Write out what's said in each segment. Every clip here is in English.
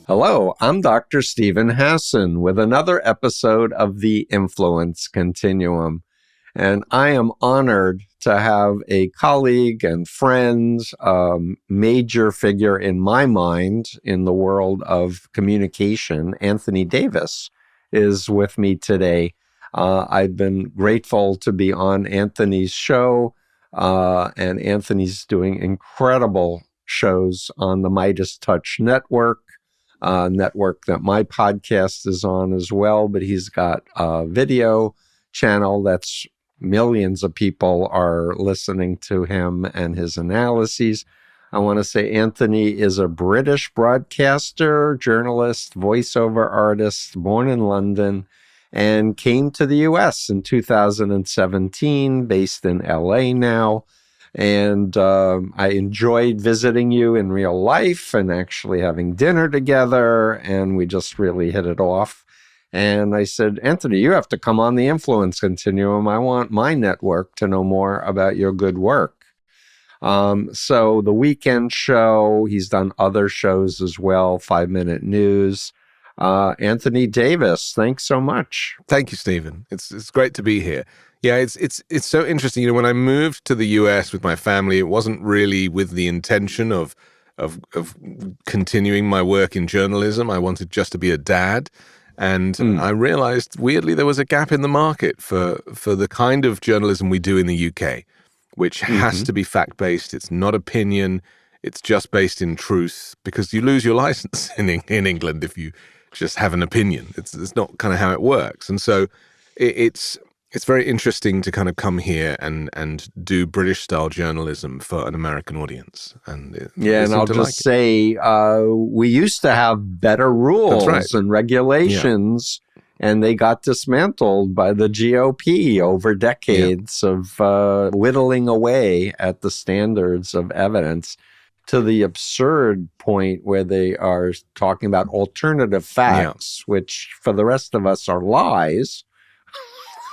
Hello, I'm Dr. Stephen Hassan with another episode of the Influence Continuum. And I am honored to have a colleague and friend, major figure in my mind in the world of communication. Anthony Davis is with me today. I've been grateful to be on Anthony's show, and Anthony's doing incredible shows on the Midas Touch Network. Network that my podcast is on as well, but he's got a video channel that's millions of people are listening to him and his analyses. I want to say Anthony is a British broadcaster, journalist, voiceover artist, born in London, and came to the U.S. in 2017, based in L.A. now. And I enjoyed visiting you in real life and actually having dinner together, and we just really hit it off. And I said, Anthony, you have to come on the Influence Continuum. I want my network to know more about your good work. So the weekend show, he's done other shows as well, 5 Minute News. Anthony Davis, thanks so much. Thank you, Stephen. It's great to be here. Yeah, it's so interesting. You know, when I moved to the US with my family, it wasn't really with the intention of continuing my work in journalism. I wanted just to be a dad. And I realized, weirdly, there was a gap in the market for the kind of journalism we do in the UK, which has to be fact-based. It's not opinion. It's just based in truth, because you lose your license in England if you just have an opinion. It's not kind of how it works. And so it's very interesting to kind of come here and do British-style journalism for an American audience. And I'll just say we used to have better rules and regulations, and they got dismantled by the GOP over decades of whittling away at the standards of evidence to the absurd point where they are talking about alternative facts, which for the rest of us are lies.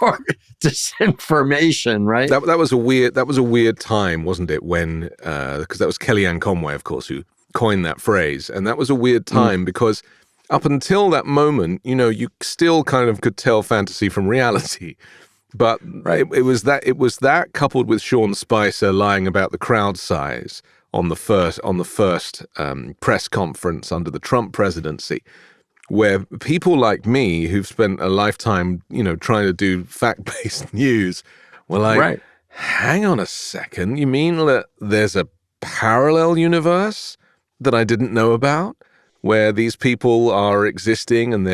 Or disinformation, right? That was a weird time, wasn't it? When because that was Kellyanne Conway, of course, who coined that phrase, and that was a weird time because up until that moment, you know, you still kind of could tell fantasy from reality, but it was that coupled with Sean Spicer lying about the crowd size on the first press conference under the Trump presidency, where people like me who've spent a lifetime, you know, trying to do fact-based news were like, hang on a second, you mean that there's a parallel universe that I didn't know about, where these people are existing and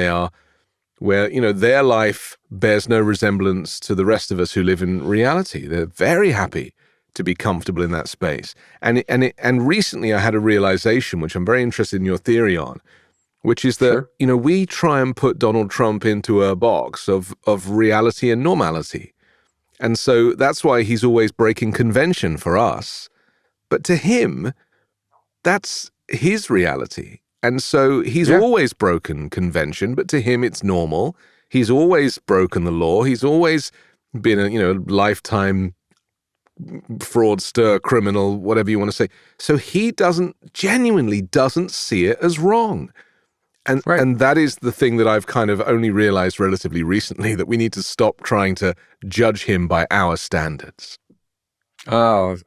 where, you know, their life bears no resemblance to the rest of us who live in reality. They're very happy to be comfortable in that space. And recently I had a realization, which I'm very interested in your theory on, which is that, you know, we try and put Donald Trump into a box of reality and normality. And so that's why he's always breaking convention for us. But to him, that's his reality. And so he's always broken convention, but to him it's normal. He's always broken the law. He's always been a, you know, lifetime fraudster, criminal, whatever you want to say. So he genuinely doesn't see it as wrong. And that is the thing that I've kind of only realized relatively recently, that we need to stop trying to judge him by our standards. Oh,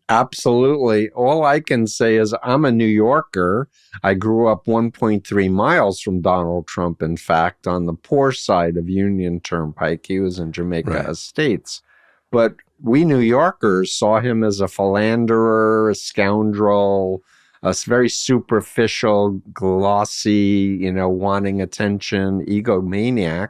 absolutely. All I can say is I'm a New Yorker. I grew up 1.3 miles from Donald Trump, in fact, on the poor side of Union Turnpike. He was in Jamaica Estates. But we New Yorkers saw him as a philanderer, a scoundrel, a very superficial, glossy, you know, wanting attention, egomaniac.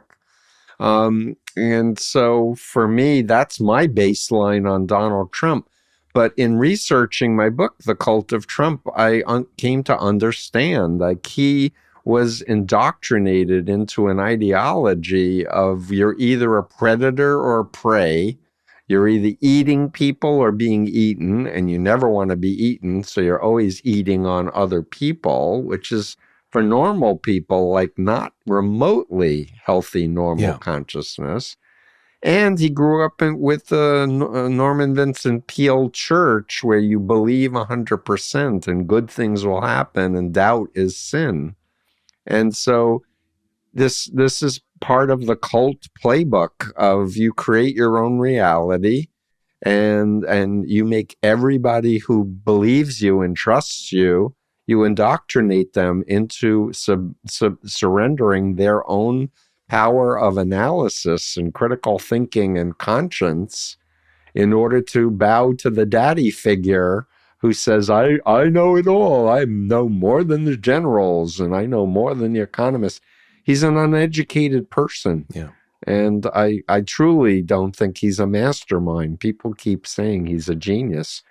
And so for me, that's my baseline on Donald Trump. But in researching my book, The Cult of Trump, I came to understand like he was indoctrinated into an ideology of you're either a predator or a prey. You're either eating people or being eaten, and you never want to be eaten, so you're always eating on other people, which is, for normal people, like not remotely healthy normal consciousness. And he grew up with the Norman Vincent Peale Church, where you believe 100% and good things will happen and doubt is sin. And so this is part of the cult playbook of you create your own reality, and you make everybody who believes you and trusts you, you indoctrinate them into surrendering their own power of analysis and critical thinking and conscience in order to bow to the daddy figure who says, I know it all. I know more than the generals and I know more than the economists. He's an uneducated person. Yeah. And I truly don't think he's a mastermind. People keep saying he's a genius.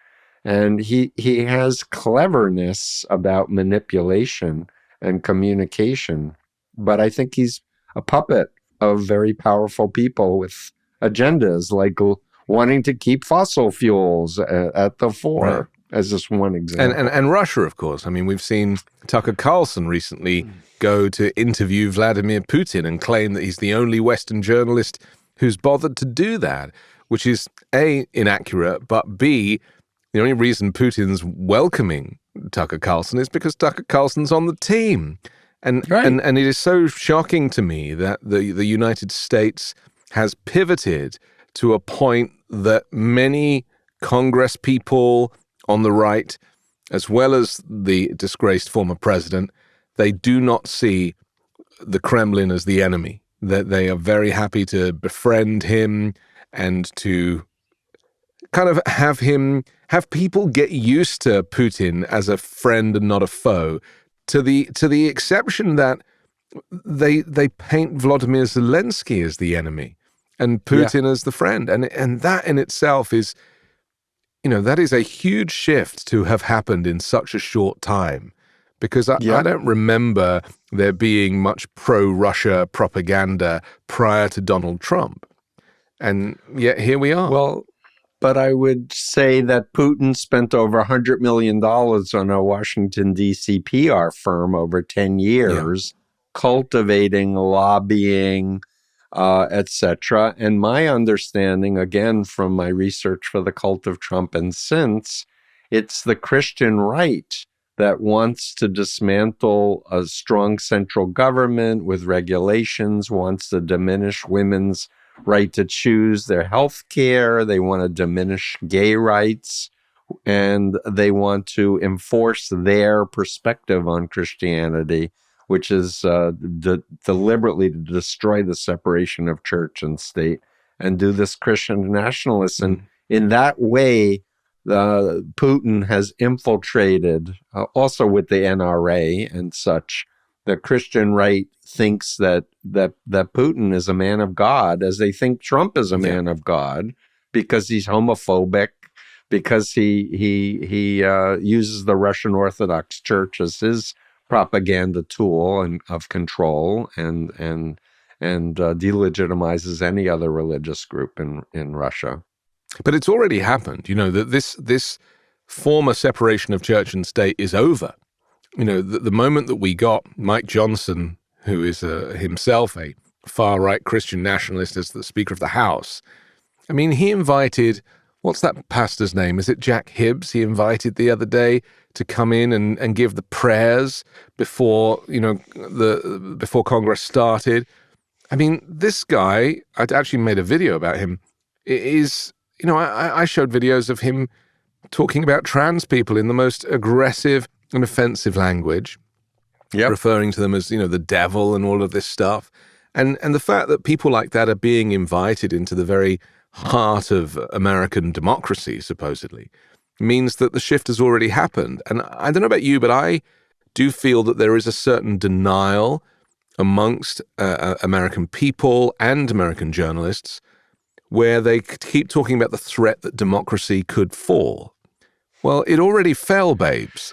And he has cleverness about manipulation and communication. But I think he's a puppet of very powerful people with agendas, like wanting to keep fossil fuels at the fore, right, as just one example. And Russia, of course. I mean, we've seen Tucker Carlson recently go to interview Vladimir Putin and claim that he's the only Western journalist who's bothered to do that, which is A, inaccurate, but B, the only reason Putin's welcoming Tucker Carlson is because Tucker Carlson's on the team. And right. and it is so shocking to me that the United States has pivoted to a point that many Congress people on the right, as well as the disgraced former president, they do not see the Kremlin as the enemy. That they are very happy to befriend him and to kind of have people get used to Putin as a friend and not a foe, to the exception that they paint Vladimir Zelensky as the enemy and Putin as the friend. And that in itself is, that is a huge shift to have happened in such a short time, because I don't remember there being much pro-Russia propaganda prior to Donald Trump. And yet here we are. Well, but I would say that Putin spent over $100 million on a Washington, D.C. PR firm over 10 years, cultivating, lobbying, etc. And my understanding, again, from my research for the cult of Trump and since, it's the Christian right that wants to dismantle a strong central government with regulations, wants to diminish women's right to choose their health care. They want to diminish gay rights, and they want to enforce their perspective on Christianity, which is deliberately to destroy the separation of church and state and do this Christian nationalist. And in that way, Putin has infiltrated, also with the NRA and such. The Christian right thinks that Putin is a man of God, as they think Trump is a man of God, because he's homophobic, because he uses the Russian Orthodox Church as his propaganda tool of control, and delegitimizes any other religious group in Russia. But it's already happened, that this former separation of church and state is over. The moment that we got Mike Johnson, who is himself a far-right Christian nationalist, as the Speaker of the House, I mean, he invited, what's that pastor's name? Is it Jack Hibbs? He invited the other day to come in and give the prayers before, before Congress started. I mean, this guy, I'd actually made a video about him, is, I showed videos of him talking about trans people in the most aggressive and offensive language, referring to them as, the devil and all of this stuff. And the fact that people like that are being invited into the very heart of American democracy, supposedly, means that the shift has already happened. And I don't know about you, but I do feel that there is a certain denial amongst American people and American journalists, where they keep talking about the threat that democracy could fall. Well, it already fell, babes.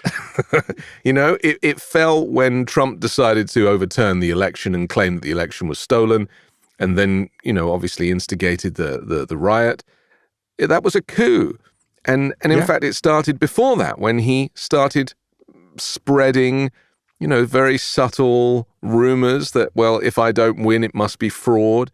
It fell when Trump decided to overturn the election and claim that the election was stolen, and then, obviously instigated the riot. That was a coup. And in fact, it started before that, when he started spreading, very subtle rumors that, well, if I don't win, it must be fraud.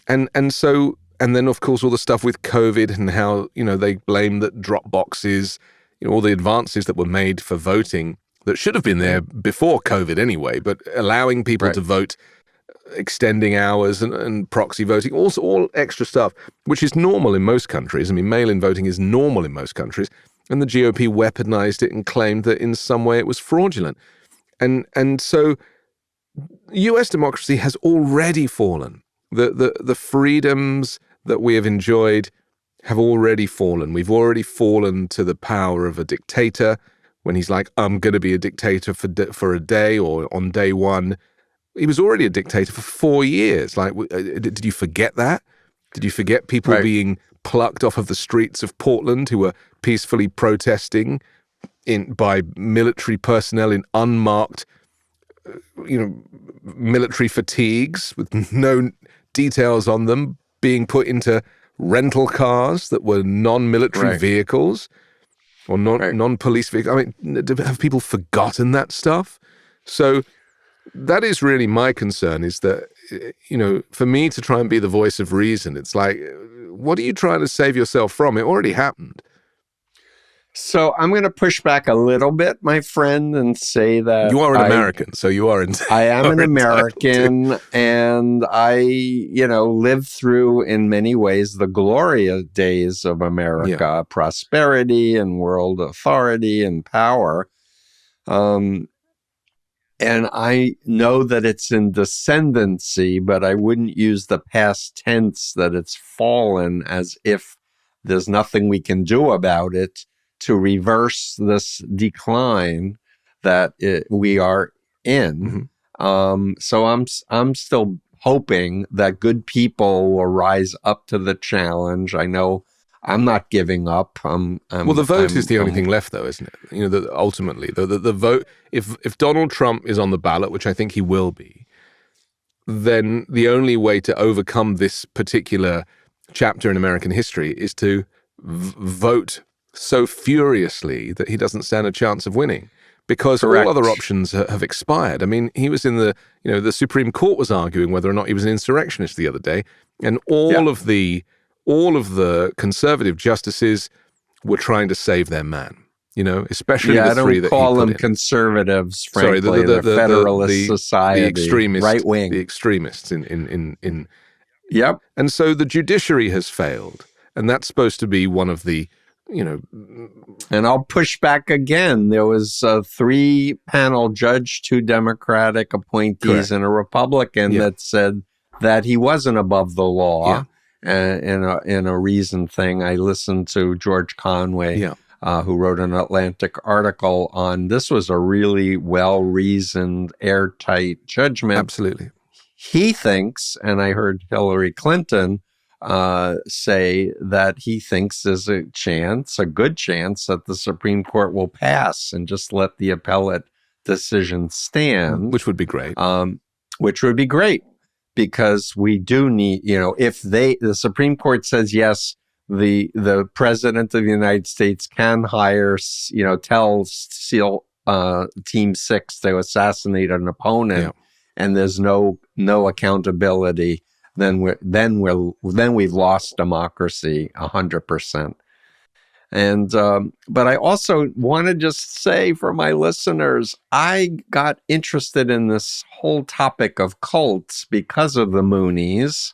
And so And then, of course, all the stuff with COVID and how, they blame that drop boxes, all the advances that were made for voting that should have been there before COVID anyway, but allowing people to vote, extending hours and proxy voting, also all extra stuff, which is normal in most countries. I mean, mail-in voting is normal in most countries. And the GOP weaponized it and claimed that in some way it was fraudulent. And so US democracy has already fallen. The freedoms that we have enjoyed have already fallen. We've already fallen to the power of a dictator when he's like, I'm going to be a dictator for a day, or on day one. He was already a dictator for 4 years. Like, did you forget that? Did you forget people being plucked off of the streets of Portland who were peacefully protesting by military personnel in unmarked, military fatigues with no details on them, being put into rental cars that were non-military vehicles or non-police vehicles? I mean, have people forgotten that stuff? So that is really my concern, is that, for me to try and be the voice of reason, it's like, what are you trying to save yourself from? It already happened. So I'm going to push back a little bit, my friend, and say that you are an American, so you are. I am an American, and I, lived through in many ways the glorious days of America, prosperity and world authority and power. And I know that it's in descendancy, but I wouldn't use the past tense that it's fallen as if there's nothing we can do about it to reverse this decline that we are in. So I'm still hoping that good people will rise up to the challenge. I know I'm not giving up. Well, the vote is the only thing left, though, isn't it? Ultimately, the vote. If Donald Trump is on the ballot, which I think he will be, then the only way to overcome this particular chapter in American history is to vote so furiously that he doesn't stand a chance of winning, because all other options have expired. I mean, he was in the Supreme Court was arguing whether or not he was an insurrectionist the other day, and all of the conservative justices were trying to save their man, especially the three that he put in. I don't call them conservatives, frankly. The Federalist Society, the extremists, right wing. The extremists in. Yep. And so the judiciary has failed, and that's supposed to be one of the, And I'll push back again. There was a 3-panel judge, 2 Democratic appointees, and a Republican that said that he wasn't above the law. Yeah. In a reasoned thing. I listened to George Conway, who wrote an Atlantic article on this. Was a really well-reasoned, airtight judgment. Absolutely. He thinks, and I heard Hillary Clinton say that he thinks there's a good chance that the Supreme Court will pass and just let the appellate decision stand. Which would be great. Which would be great. Because we do need, if the Supreme Court says, yes, the president of the United States can hire, tell SEAL Team 6 to assassinate an opponent, and there's no accountability, then we've lost democracy 100%. And but I also want to just say for my listeners, I got interested in this whole topic of cults because of the Moonies,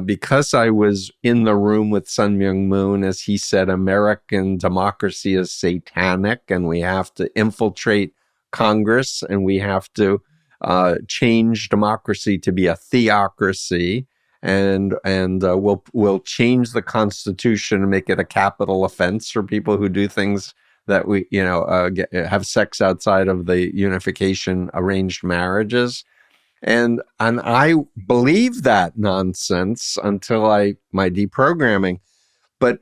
because I was in the room with Sun Myung Moon, as he said, American democracy is satanic, and we have to infiltrate Congress, and we have to change democracy to be a theocracy. And we'll change the Constitution and make it a capital offense for people who do things that have sex outside of the unification arranged marriages, and I believed that nonsense until my deprogramming. But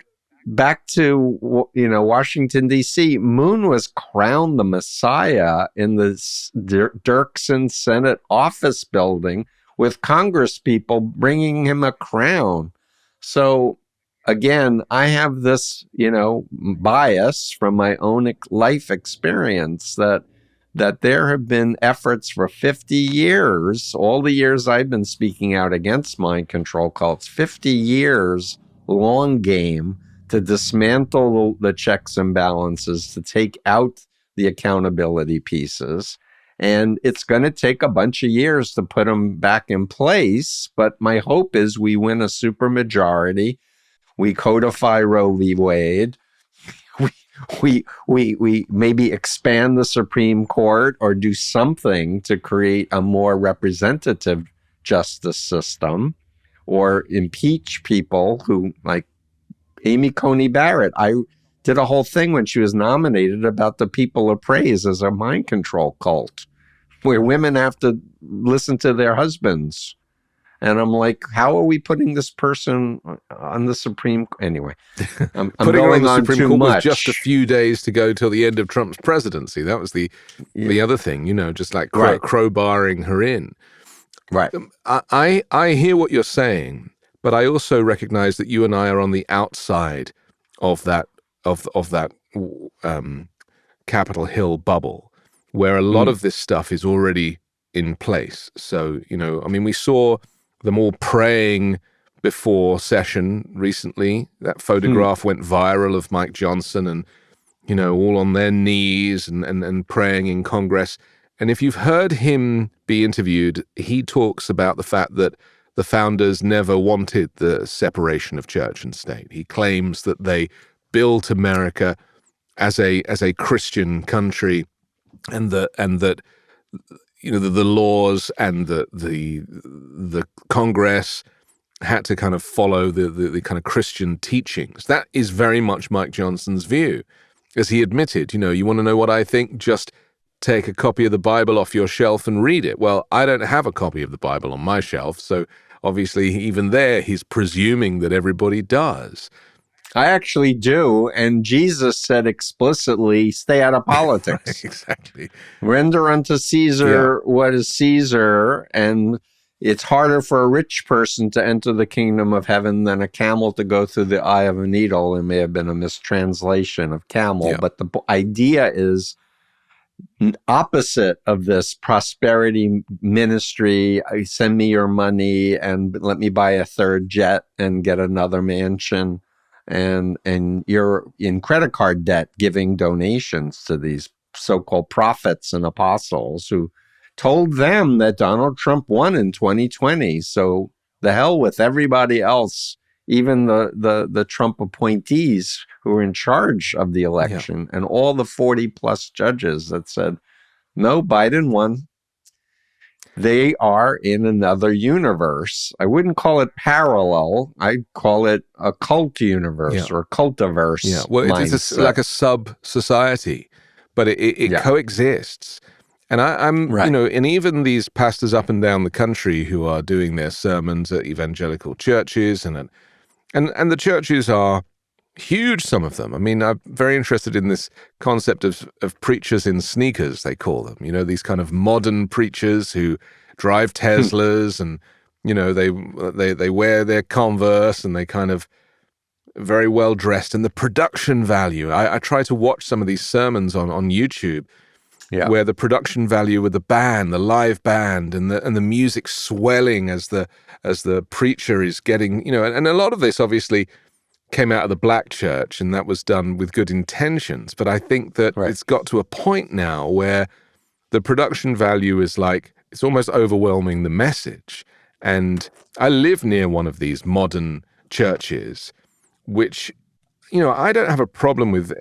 back to Washington D.C., Moon was crowned the Messiah in the Dirksen Senate office building, with Congress people bringing him a crown. So again, I have this, bias from my own life experience that that there have been efforts for 50 years, all the years I've been speaking out against mind control cults, 50 years long game to dismantle the checks and balances, to take out the accountability pieces. And it's going to take a bunch of years to put them back in place. But my hope is we win a supermajority. We codify Roe v. Wade. We maybe expand the Supreme Court or do something to create a more representative justice system, or impeach people who, like Amy Coney Barrett. I did a whole thing when she was nominated about the People of Praise as a mind control cult, where women have to listen to their husbands. And I'm like, how are we putting this person on the Supreme? Anyway, I'm putting her on the Supreme Court much. was just a few days to go till the end of Trump's presidency. That was the other thing, just like crowbarring her in. Right. I hear what you're saying, but I also recognize that you and I are on the outside of that Capitol Hill bubble, where a lot of this stuff is already in place. So, we saw them all praying before session recently. That photograph went viral of Mike Johnson and, all on their knees and praying in Congress. And if you've heard him be interviewed, he talks about the fact that the founders never wanted the separation of church and state. He claims that they built America as a Christian country, and that the laws and the Congress had to kind of follow the kind of Christian teachings. That is very much Mike Johnson's view. As he admitted, you want to know what I think? Just take a copy of the Bible off your shelf and read it. Well, I don't have a copy of the Bible on my shelf, so obviously even there he's presuming that everybody does. I actually do, and Jesus said explicitly, stay out of politics. Exactly. Render unto Caesar what is Caesar, and it's harder for a rich person to enter the kingdom of heaven than a camel to go through the eye of a needle. It may have been a mistranslation of camel, but the idea is opposite of this prosperity ministry. Send me your money and let me buy a third jet and get another mansion. And you're in credit card debt giving donations to these so-called prophets and apostles who told them that Donald Trump won in 2020. So the hell with everybody else, even the Trump appointees who were in charge of the election, and all the 40 plus judges that said, no, Biden won. They are in another universe. I wouldn't call it parallel. I'd call it a cult universe or cultiverse. Yeah, well, it's like a sub-society, but it coexists. And I'm and even these pastors up and down the country who are doing their sermons at evangelical churches, and the churches are huge, some of them. I mean, I'm very interested in this concept of preachers in sneakers, they call them. These kind of modern preachers who drive Teslas and, they wear their Converse and they kind of very well dressed. And the production value, I try to watch some of these sermons on YouTube where the production value with the band, the live band, and the music swelling as the preacher is getting, and a lot of this obviously came out of the black church, and that was done with good intentions. But I think that it's got to a point now where the production value is like, it's almost overwhelming the message. And I live near one of these modern churches, which, I don't have a problem with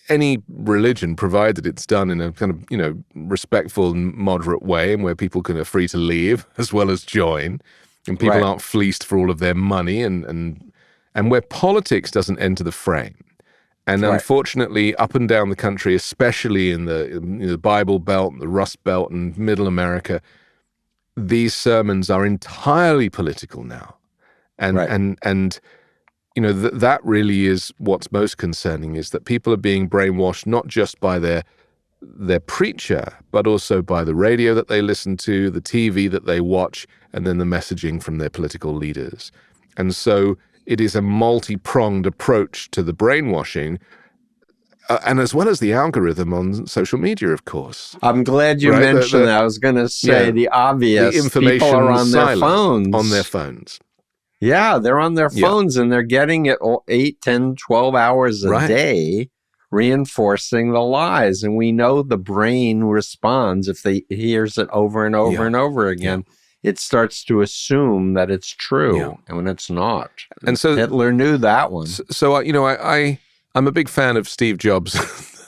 any religion, provided it's done in a kind of, respectful and moderate way, and where people are free to leave as well as join, and people aren't fleeced for all of their money, and where politics doesn't enter the frame. And unfortunately, up and down the country, especially in the Bible Belt, the Rust Belt, and Middle America, these sermons are entirely political now. And that really is what's most concerning, is that people are being brainwashed not just by their preacher, but also by the radio that they listen to, the TV that they watch, and then the messaging from their political leaders. And so it is a multi-pronged approach to the brainwashing. and as well as the algorithm on social media, of course. I'm glad you mentioned that. I was going to say the obvious. The information people are on their phones. On their phones. Yeah, they're on their phones and they're getting it 8, 10, 12 hours a day, reinforcing the lies. And we know the brain responds if they hears it over and over and over again. It starts to assume that it's true and when it's not. And so Hitler knew that one. So I'm a big fan of Steve Jobs,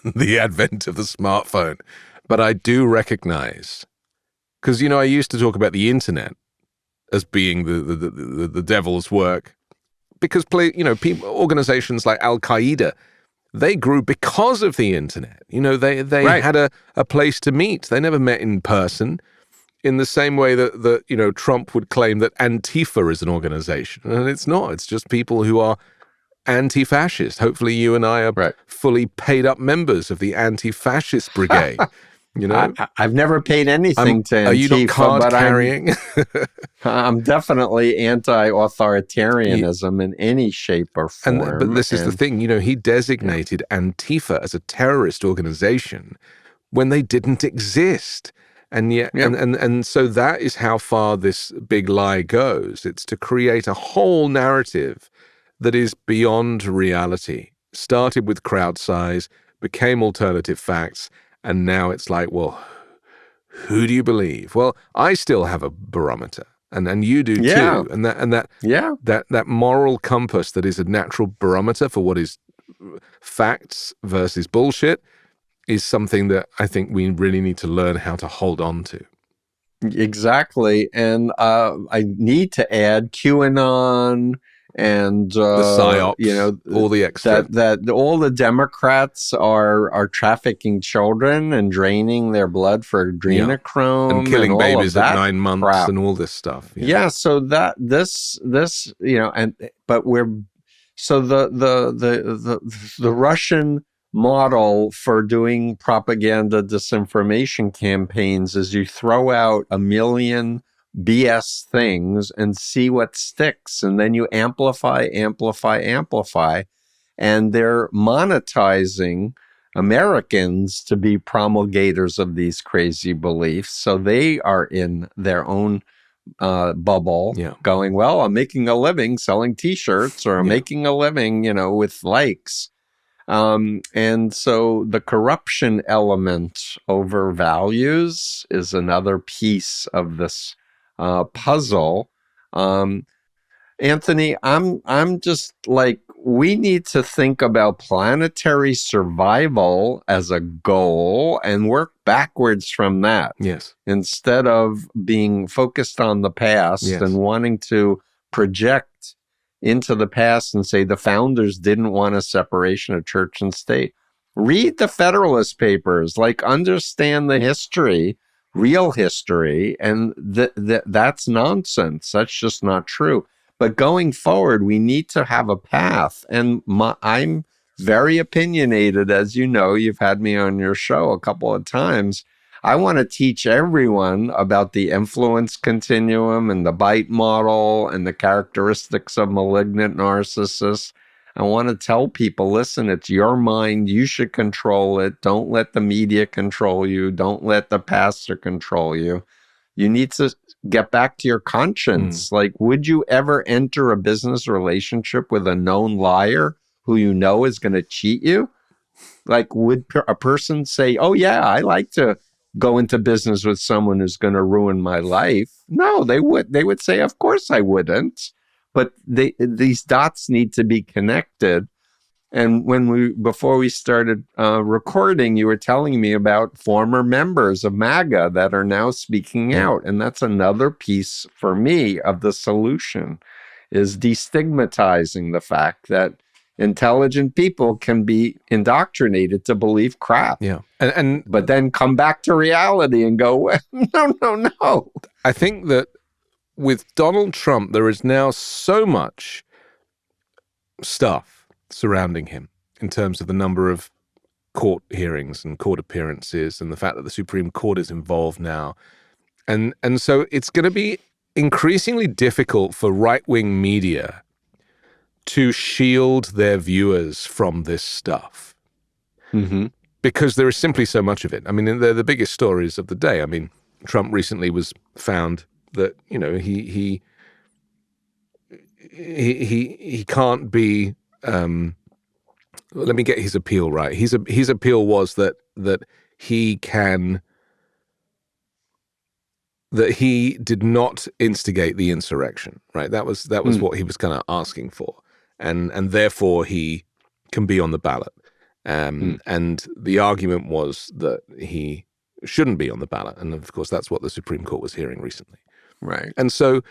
the advent of the smartphone, but I do recognize, because, I used to talk about the internet as being the devil's work, because organizations like Al-Qaeda, they grew because of the internet. They had a place to meet. They never met in person, in the same way that Trump would claim that Antifa is an organization, and it's not. It's just people who are anti-fascist. Hopefully, you and I are fully paid up members of the anti-fascist brigade. I've never paid anything to Antifa. Are you not card carrying? I'm definitely anti-authoritarianism in any shape or form. But this is the thing, he designated Antifa as a terrorist organization when they didn't exist. And yet, and so that is how far this big lie goes. It's to create a whole narrative that is beyond reality. Started with crowd size, became alternative facts, and now it's like, well, who do you believe? Well, I still have a barometer, and you do too. And that moral compass that is a natural barometer for what is facts versus bullshit is something that I think we really need to learn how to hold on to. Exactly. And I need to add QAnon and the psyops, all the extra. That all the Democrats are trafficking children and draining their blood for adrenochrome and killing babies at 9 months crap. And all this stuff. So that this but we're so the Russian model for doing propaganda disinformation campaigns is you throw out a million BS things and see what sticks, and then you amplify, and they're monetizing Americans to be promulgators of these crazy beliefs. So they are in their own bubble going, well, I'm making a living selling t-shirts, or I'm making a living, with likes. And so the corruption element over values is another piece of this puzzle. Anthony, I'm just like, we need to think about planetary survival as a goal and work backwards from that. Yes. Instead of being focused on the past and wanting to project into the past and say the founders didn't want a separation of church and state. Read the Federalist Papers, understand the history, real history, and that's nonsense. That's just not true. But going forward, we need to have a path. And I'm very opinionated, as you know. You've had me on your show a couple of times. I want to teach everyone about the influence continuum and the bite model and the characteristics of malignant narcissists. I want to tell people, listen, it's your mind. You should control it. Don't let the media control you. Don't let the pastor control you. You need to get back to your conscience. Would you ever enter a business relationship with a known liar who you know is going to cheat you? Would a person say, oh, yeah, I like to go into business with someone who's going to ruin my life? No, they would say, of course I wouldn't. But these dots need to be connected. And before we started recording, you were telling me about former members of MAGA that are now speaking out. And that's another piece for me of the solution, is destigmatizing the fact that intelligent people can be indoctrinated to believe crap. Yeah. But then come back to reality and go, well, no. I think that with Donald Trump, there is now so much stuff surrounding him in terms of the number of court hearings and court appearances and the fact that the Supreme Court is involved now. And so it's going to be increasingly difficult for right-wing media to shield their viewers from this stuff. Mm-hmm. because there is simply so much of it. I mean, they're the biggest stories of the day. I mean, Trump recently was found that, you know, he can't be. Let me get his appeal right. His appeal was that he can that he did not instigate the insurrection. Right. That was what he was kind of asking for, and therefore he can be on the ballot. And the argument was that he shouldn't be on the ballot, and of course that's what the Supreme Court was hearing recently. Right. And so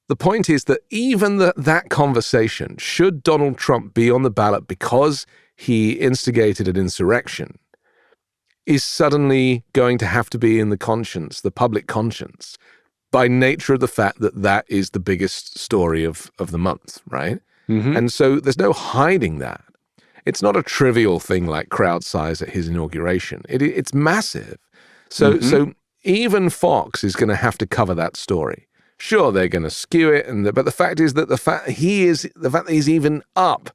the point is that even that conversation, should Donald Trump be on the ballot because he instigated an insurrection, is suddenly going to have to be in the public conscience, by nature of the fact that that is the biggest story of the month, right? Mm-hmm. And so there's no hiding that. It's not a trivial thing like crowd size at his inauguration. It's massive. So even Fox is going to have to cover that story. Sure, they're going to skew it, but the fact is that the fact that he's even up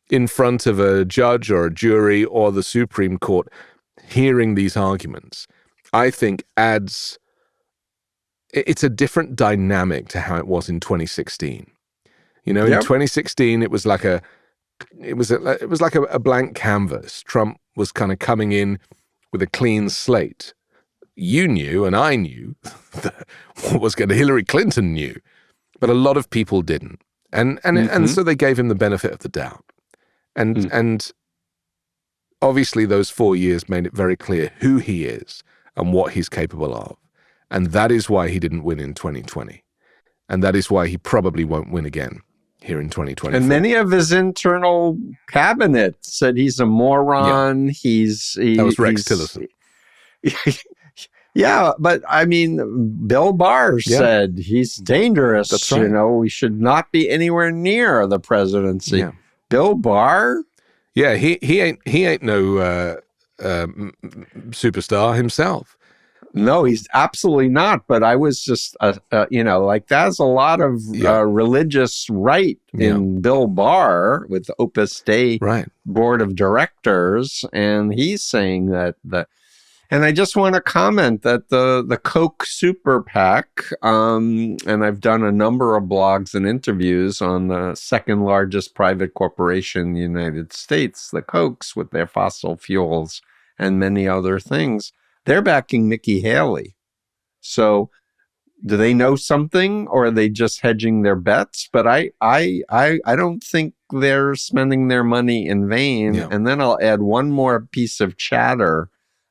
in front of a judge or a jury or the Supreme Court hearing these arguments, I think it's a different dynamic to how it was in 2016. You know, in 2016, it was like a blank canvas. Trump was kind of coming in with a clean slate. You knew, and I knew, that what was going to Hillary Clinton knew, but a lot of people didn't, and so they gave him the benefit of the doubt, and obviously those 4 years made it very clear who he is and what he's capable of, and that is why he didn't win in 2020, and that is why he probably won't win again here in 2024. And many of his internal cabinet said he's a moron. Yeah. That was Rex Tillerson. Yeah, but I mean, Bill Barr said he's dangerous. That's right. You know, we should not be anywhere near the presidency. Yeah. Bill Barr? Yeah, he ain't no superstar himself. No, he's absolutely not. But I was just, like there's a lot of religious right in Bill Barr with the Opus Dei board of directors, and he's saying that and I just want to comment that the Koch super PAC, and I've done a number of blogs and interviews on the second largest private corporation in the United States, the Kochs, with their fossil fuels and many other things. They're backing Nikki Haley. So do they know something, or are they just hedging their bets? But I don't think they're spending their money in vain. Yeah. And then I'll add one more piece of chatter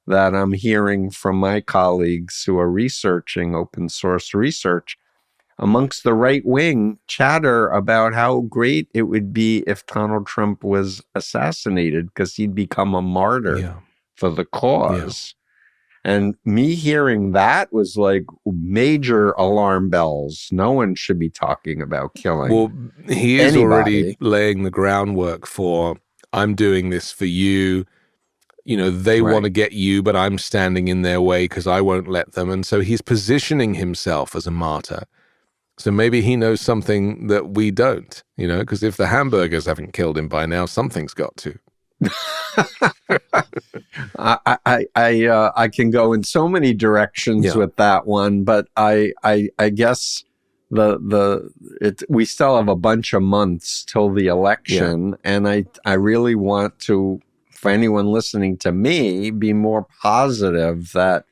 that I'm hearing from my colleagues who are researching open source research amongst the right wing, chatter about how great it would be if Donald Trump was assassinated, because he'd become a martyr for the cause. Yeah. And me hearing that was like major alarm bells. No one should be talking about killing. Well, he is already laying the groundwork for, I'm doing this for you. You know, they want to get you, but I'm standing in their way because I won't let them. And so he's positioning himself as a martyr. So maybe he knows something that we don't, you know, because if the hamburgers haven't killed him by now, something's got to. I can go in so many directions with that one, but I guess we still have a bunch of months till the election, and I really want to, for anyone listening to me, be more positive that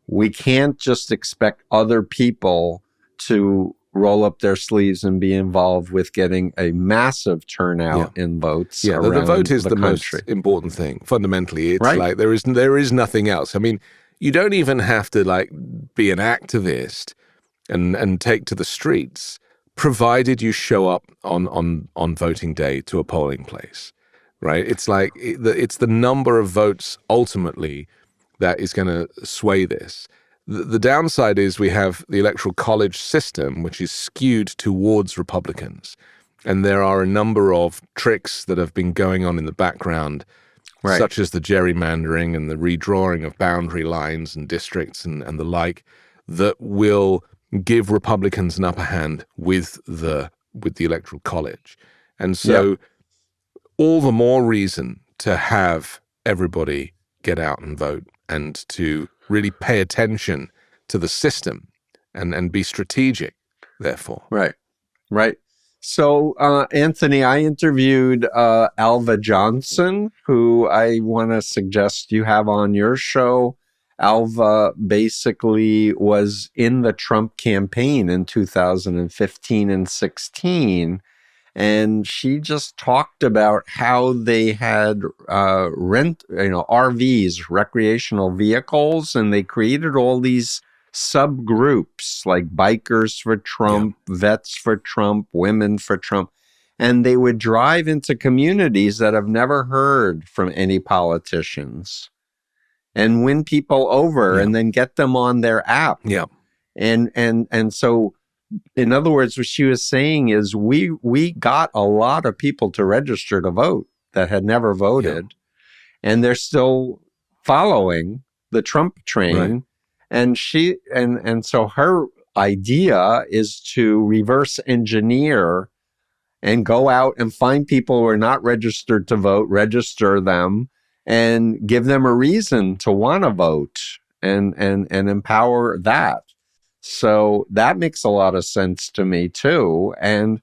we can't just expect other people to roll up their sleeves and be involved with getting a massive turnout in votes. Yeah, the vote is the most important thing. Fundamentally, it's like there is nothing else. I mean, you don't even have to like be an activist and take to the streets, provided you show up on voting day to a polling place. Right? It's like it's the number of votes ultimately that is going to sway this. The downside is we have the electoral college system, which is skewed towards Republicans. And there are a number of tricks that have been going on in the background, such as the gerrymandering and the redrawing of boundary lines and districts and the like, that will give Republicans an upper hand with the electoral college. And so all the more reason to have everybody get out and vote and to really pay attention to the system and be strategic, therefore. Right. Right. So, Anthony, I interviewed Alva Johnson, who I want to suggest you have on your show. Alva basically was in the Trump campaign in 2015 and 16. And she just talked about how they had RVs, recreational vehicles, and they created all these subgroups like bikers for Trump, vets for Trump, women for Trump. And they would drive into communities that have never heard from any politicians and win people over and then get them on their app. Yeah. And so, in other words, what she was saying is we got a lot of people to register to vote that had never voted, and they're still following the Trump train. Right. And so her idea is to reverse engineer and go out and find people who are not registered to vote, register them, and give them a reason to want to vote and empower that. So that makes a lot of sense to me too. And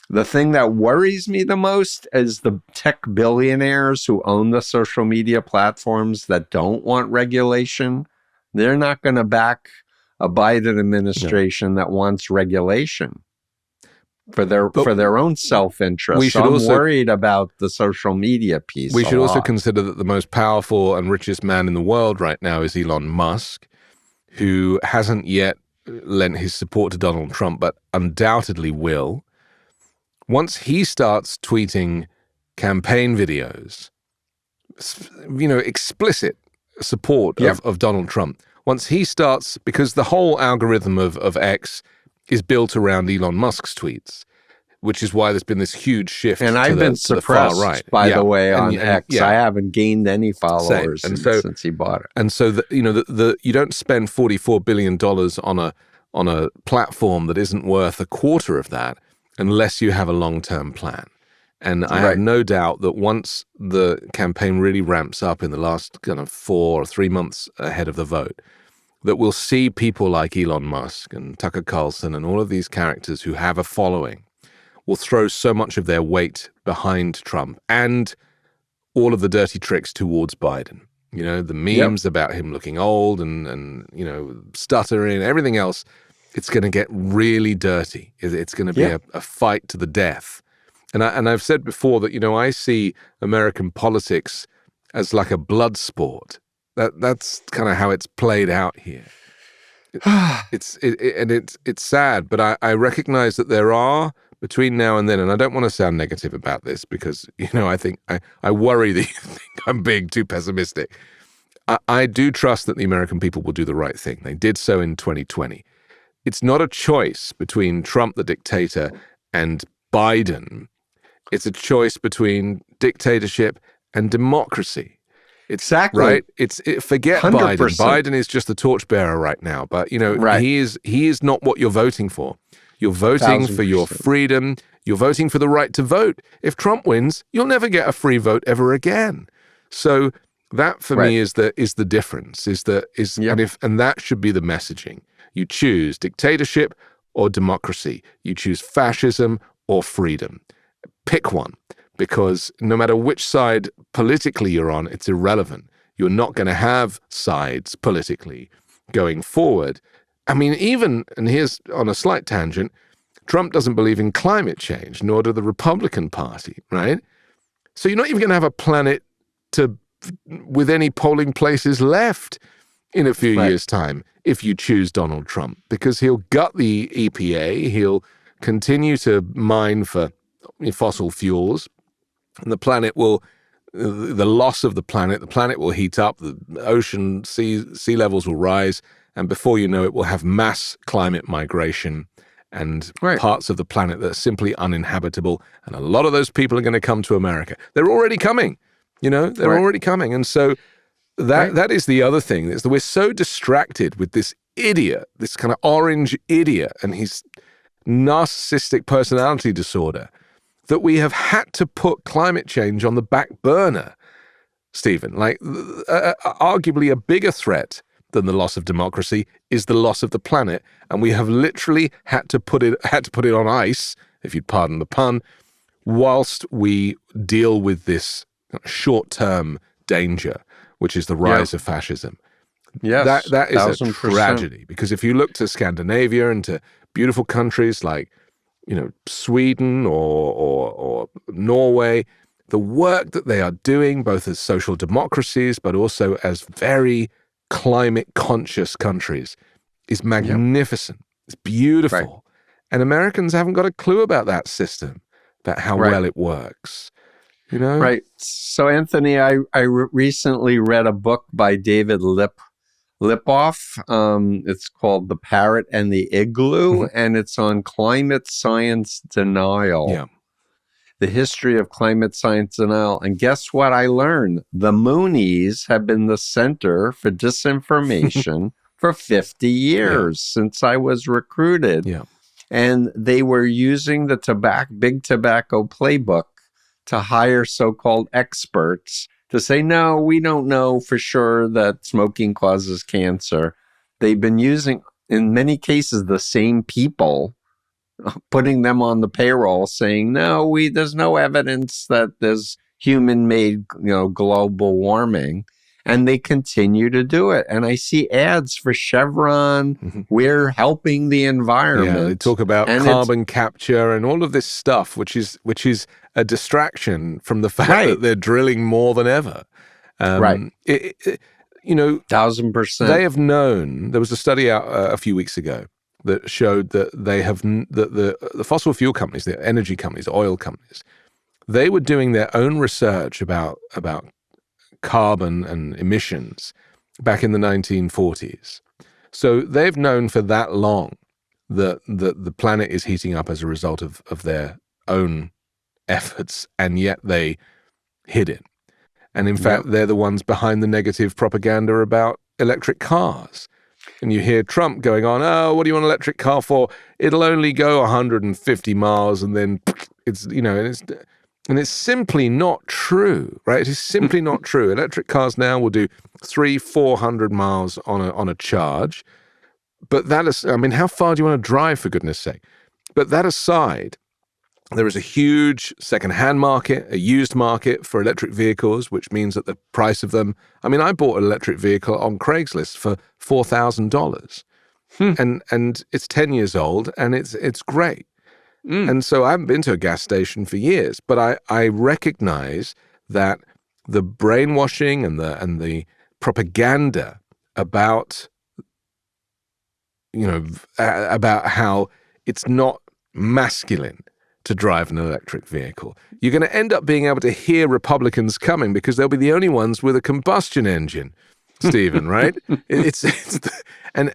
the thing that worries me the most is the tech billionaires who own the social media platforms that don't want regulation. They're not going to back a Biden administration that wants regulation for their own self-interest. So I'm worried about the social media piece. We should also consider that the most powerful and richest man in the world right now is Elon Musk, who hasn't yet lent his support to Donald Trump, but undoubtedly will. Once he starts tweeting campaign videos, explicit support of Donald Trump, once he starts, because the whole algorithm of X is built around Elon Musk's tweets, which is why there's been this huge shift. And I've been suppressed, right. by the way, on X. I haven't gained any followers since he bought it. And so, you don't spend $44 billion on a platform that isn't worth a quarter of that unless you have a long-term plan. And I have no doubt that once the campaign really ramps up in the last kind of 4 or 3 months ahead of the vote, that we'll see people like Elon Musk and Tucker Carlson and all of these characters who have a following will throw so much of their weight behind Trump and all of the dirty tricks towards Biden. The memes about him looking old and stuttering, everything else, it's going to get really dirty. It's going to be a fight to the death. And I've said before that, I see American politics as like a blood sport. That's kind of how it's played out here. It's sad, but I recognize that there are, between now and then, and I don't want to sound negative about this because, I think I worry that you think I'm being too pessimistic. I do trust that the American people will do the right thing. They did so in 2020. It's not a choice between Trump, the dictator, and Biden. It's a choice between dictatorship and democracy. Exactly. Right? Forget 100%. Biden. Biden is just the torchbearer right now. But, he is not what you're voting for. You're voting 1,000%. for your freedom. You're voting for the right to vote. If Trump wins, you'll never get a free vote ever again. So that for me is the difference. And that should be the messaging. You choose dictatorship or democracy. You choose fascism or freedom. Pick one, because no matter which side politically you're on, it's irrelevant. You're not going to have sides politically going forward. I mean, and here's on a slight tangent, Trump doesn't believe in climate change, nor do the Republican Party, right? So you're not even going to have a planet with any polling places left in a few years' time if you choose Donald Trump, because he'll gut the EPA, he'll continue to mine for fossil fuels, and the planet will, the loss of the planet will heat up, the ocean sea levels will rise, and before you know it, we'll have mass climate migration and parts of the planet that are simply uninhabitable, and a lot of those people are going to come to America. They're already coming, they're already coming, and so that is the other thing, is that we're so distracted with this idiot, this kind of orange idiot, and his narcissistic personality disorder, that we have had to put climate change on the back burner. Stephen. Like, arguably a bigger threat than the loss of democracy is the loss of the planet, and we have literally had to put it on ice, if you'd pardon the pun, whilst we deal with this short-term danger, which is the rise of fascism. Yes, that is a 1000%. tragedy, because if you look to Scandinavia and to beautiful countries like, Sweden or Norway, the work that they are doing, both as social democracies but also as very climate conscious countries, is magnificent. It's beautiful. Right. And Americans haven't got a clue about that system, about how well it works. Right. So, Anthony, I recently read a book by David Lipoff. It's called The Parrot and the Igloo, and it's on climate science denial. Yeah. The history of climate science denial. And guess what I learned? The Moonies have been the center for disinformation for 50 years since I was recruited. Yeah. And they were using the big tobacco playbook to hire so-called experts to say, no, we don't know for sure that smoking causes cancer. They've been using, in many cases, the same people, putting them on the payroll saying, no, there's no evidence that there's human-made, global warming. And they continue to do it. And I see ads for Chevron. We're helping the environment. Yeah, they talk about carbon capture and all of this stuff, which is a distraction from the fact that they're drilling more than ever. 1000%. They have known. There was a study out a few weeks ago that showed that the fossil fuel companies, the energy companies, oil companies, they were doing their own research about carbon and emissions back in the 1940s. So they've known for that long that the planet is heating up as a result of their own efforts, and yet they hid it. And in fact, they're the ones behind the negative propaganda about electric cars. And you hear Trump going on, oh, what do you want an electric car for? It'll only go 150 miles and then and it's simply not true, right? It is simply not true. Electric cars now will do 300-400 miles on a charge. But that is, how far do you want to drive, for goodness sake? But that aside, there is a huge second-hand market, a used market for electric vehicles, which means that the price of them, I bought an electric vehicle on Craigslist for $4,000. And it's 10 years old, and it's great. And so I haven't been to a gas station for years, but I recognize that the brainwashing and the propaganda about about how it's not masculine to drive an electric vehicle. You're going to end up being able to hear Republicans coming because they'll be the only ones with a combustion engine, Stephen, right? And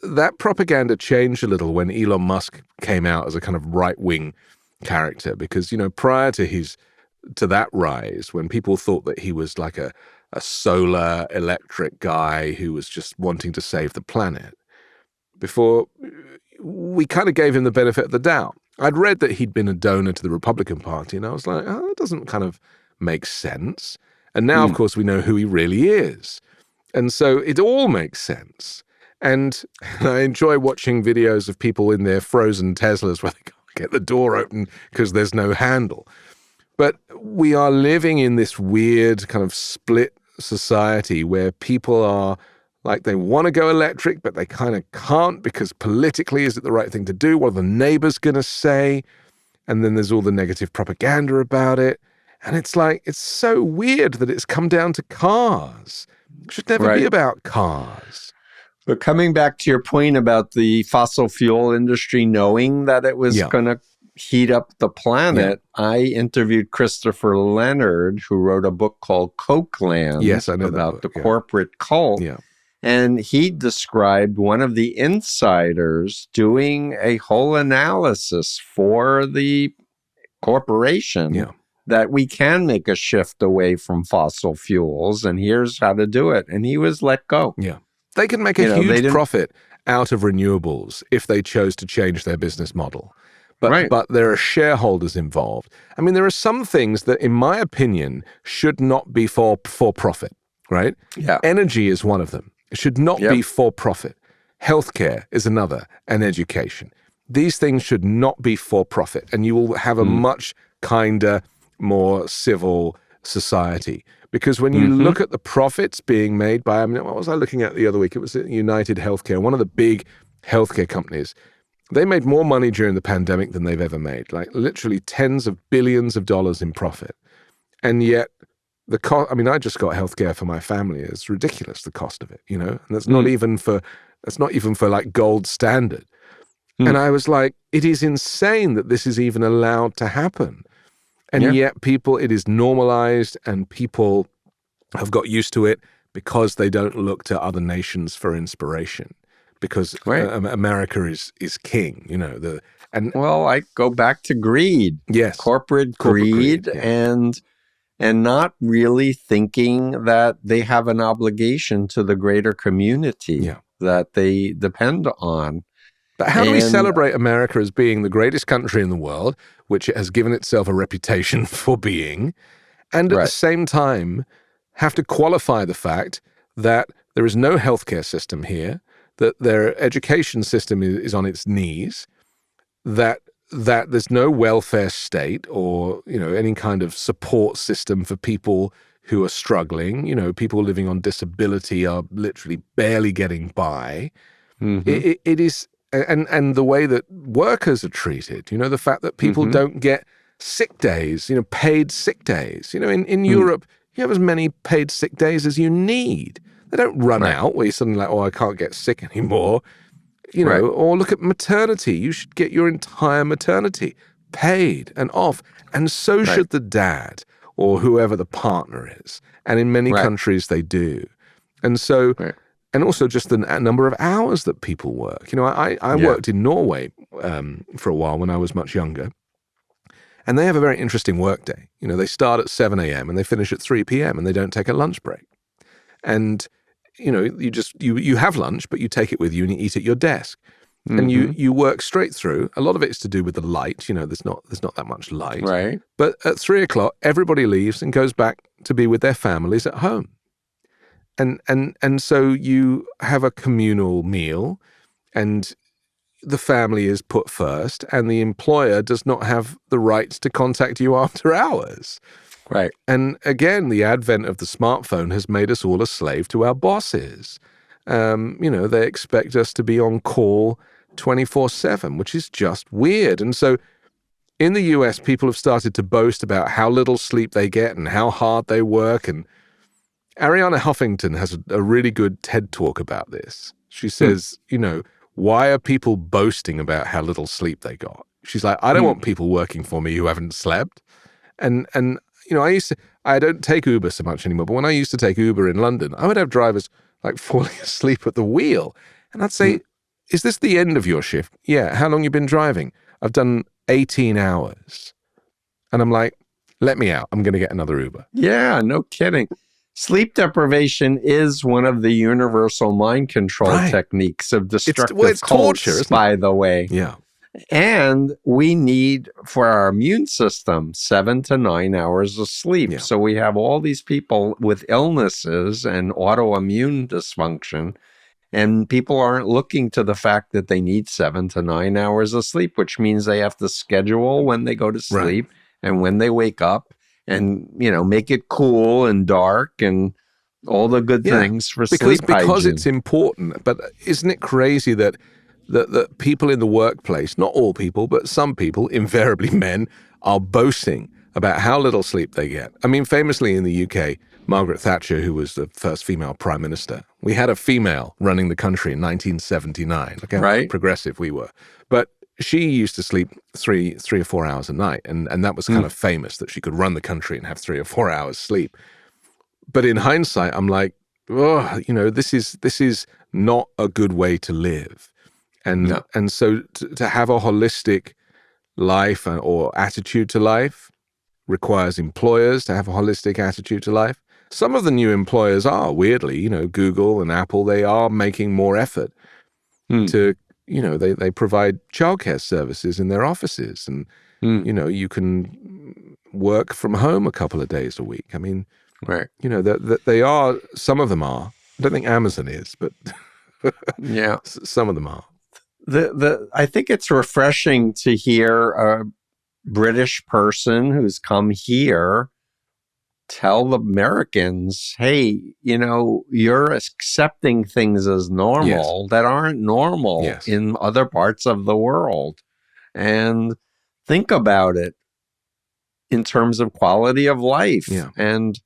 that propaganda changed a little when Elon Musk came out as a kind of right-wing character, because, prior to that rise, when people thought that he was like a solar electric guy who was just wanting to save the planet, before we kind of gave him the benefit of the doubt. I'd read that he'd been a donor to the Republican Party, and I was like, oh, that doesn't kind of make sense. And now, of course, we know who he really is. And so it all makes sense. And I enjoy watching videos of people in their frozen Teslas where they can't get the door open because there's no handle. But we are living in this weird kind of split society where people are like, they want to go electric, but they kind of can't because politically, is it the right thing to do? What are the neighbors going to say? And then there's all the negative propaganda about it. And it's like, it's so weird that it's come down to cars. It should never be about cars. But coming back to your point about the fossil fuel industry knowing that it was going to heat up the planet, I interviewed Christopher Leonard, who wrote a book called Cokeland about the corporate cult. And he described one of the insiders doing a whole analysis for the corporation that we can make a shift away from fossil fuels, and here's how to do it. And he was let go. They can make a huge profit out of renewables if they chose to change their business model. but there are shareholders involved. I mean, there are some things that, in my opinion, should not be for profit, right? Yeah. Energy is one of them. It should not be for profit. Healthcare is another, and education. These things should not be for profit, and you will have a much kinder, more civil society. Because when you look at the profits being made by, I mean, what was I looking at the other week? It was United Healthcare, one of the big healthcare companies. They made more money during the pandemic than they've ever made, like literally tens of billions of dollars in profit. And yet the cost, I mean, I just got healthcare for my family. It's ridiculous, the cost of it, you know, and that's not even for like gold standard. And I was like, it is insane that this is even allowed to happen. And yet people, it is normalized and people have got used to it because they don't look to other nations for inspiration. Because America is king, you know. Well, I go back to greed. Yes, corporate greed, and not really thinking that they have an obligation to the greater community that they depend on. But how do we celebrate America as being the greatest country in the world, which it has given itself a reputation for being, and at the same time have to qualify the fact that there is no healthcare system here, that their education system is on its knees, that there's no welfare state or, you know, any kind of support system for people who are struggling. You know, people living on disability are literally barely getting by. It is, and the way that workers are treated, you know, the fact that people don't get sick days, you know, paid sick days. You know, in Europe, you have as many paid sick days as you need. They don't run out where you're suddenly like, oh, I can't get sick anymore. You know, or look at maternity. You should get your entire maternity paid and off. And so should the dad or whoever the partner is. And in many countries they do. And so, and also just the number of hours that people work. You know, I worked in Norway for a while when I was much younger. And they have a very interesting work day. You know, they start at 7 a.m. and they finish at 3 p.m. and they don't take a lunch break. And you know, you have lunch, but you take it with you and you eat at your desk. And you work straight through. A lot of it is to do with the light. You know, there's not that much light. Right. But at 3 o'clock, everybody leaves and goes back to be with their families at home. And so you have a communal meal, and the family is put first, and the employer does not have the right to contact you after hours. Right. And again, the advent of the smartphone has made us all a slave to our bosses. You know, they expect us to be on call 24/7, which is just weird. And so in the US, people have started to boast about how little sleep they get and how hard they work. And Arianna Huffington has a really good TED talk about this. She says, you know, why are people boasting about how little sleep they got? She's like, I don't want people working for me who haven't slept. And you know, I don't take Uber so much anymore, but when I used to take Uber in London, I would have drivers like falling asleep at the wheel. And I'd say, is this the end of your shift? Yeah. How long you been driving? I've done 18 hours. And I'm like, let me out. I'm going to get another Uber. Yeah, no kidding. Sleep deprivation is one of the universal mind control techniques of destructive it's cults, torture, by the way. Yeah. And we need, for our immune system, 7 to 9 hours of sleep. Yeah. So we have all these people with illnesses and autoimmune dysfunction, and people aren't looking to the fact that they need 7 to 9 hours of sleep, which means they have to schedule when they go to sleep and when they wake up, and, you know, make it cool and dark and all the good things for sleep hygiene. Because it's important. But isn't it crazy that people in the workplace, not all people, but some people, invariably men, are boasting about how little sleep they get? I mean, famously in the UK, Margaret Thatcher, who was the first female prime minister, we had a female running the country in 1979. Look how progressive we were. But she used to sleep three or 4 hours a night, and that was kind of famous that she could run the country and have 3 or 4 hours sleep. But in hindsight, I'm like, oh, you know, this is not a good way to live. And so to have a holistic life or attitude to life requires employers to have a holistic attitude to life. Some of the new employers are, weirdly, you know, Google and Apple, they are making more effort to they provide childcare services in their offices, and you can work from home a couple of days a week. I mean, right. They are, some of them are. I don't think Amazon is, but Yeah. some of them are. I think it's refreshing to hear a British person who's come here tell the Americans, hey, you're accepting things as normal that aren't normal in other parts of the world. And think about it in terms of quality of life. Yeah. And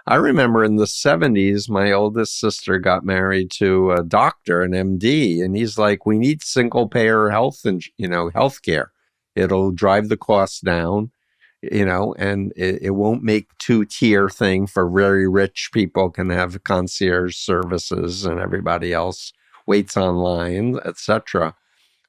I remember in the 70s, my oldest sister got married to a doctor, an MD, and he's like, we need single payer health care. It'll drive the costs down, and it won't make two-tier thing for very rich people can have concierge services and everybody else waits online, etc.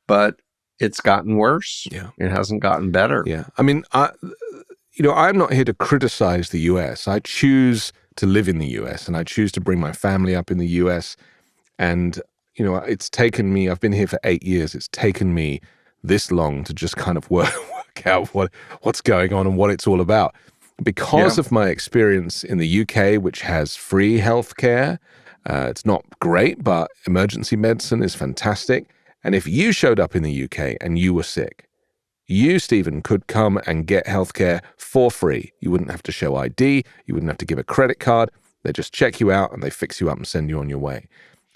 But it's gotten worse. Yeah. It hasn't gotten better. Yeah. I mean, I'm not here to criticize the US. I choose to live in the US, and I choose to bring my family up in the US. And, it's taken me, I've been here for 8 years. It's taken me this long to just kind of work out what's going on and what it's all about. Because of my experience in the UK, which has free healthcare, it's not great, but emergency medicine is fantastic. And if you showed up in the UK and you were sick, you, Stephen, could come and get healthcare for free. You wouldn't have to show ID. You wouldn't have to give a credit card. They just check you out and they fix you up and send you on your way.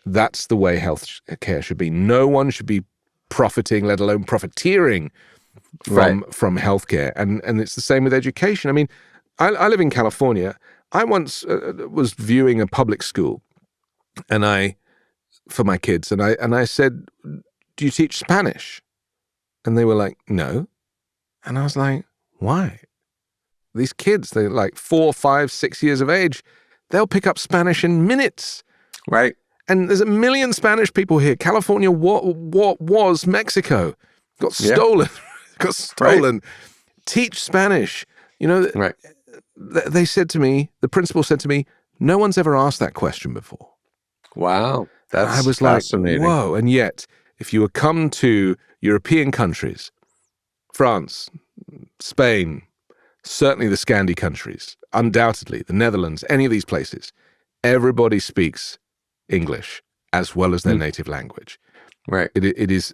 That's the way healthcare should be. No one should be profiting, let alone profiteering from healthcare. And it's the same with education. I mean, I live in California. I once was viewing a public school, for my kids, and I said, "Do you teach Spanish?" And they were like, "No." And I was like, "Why?" These kids, they're like 4, 5, 6 years of age. They'll pick up Spanish in minutes. Right. And there's 1 million Spanish people here. California, what was Mexico? Got stolen. Got stolen. Right. Teach Spanish. Right. They said to me, the principal said to me, no one's ever asked that question before. Wow. That's I was fascinating. Like, whoa. And yet, if you were come to European countries, France, Spain, certainly the Scandi countries, undoubtedly, the Netherlands, any of these places, everybody speaks English as well as their native language. Right. It is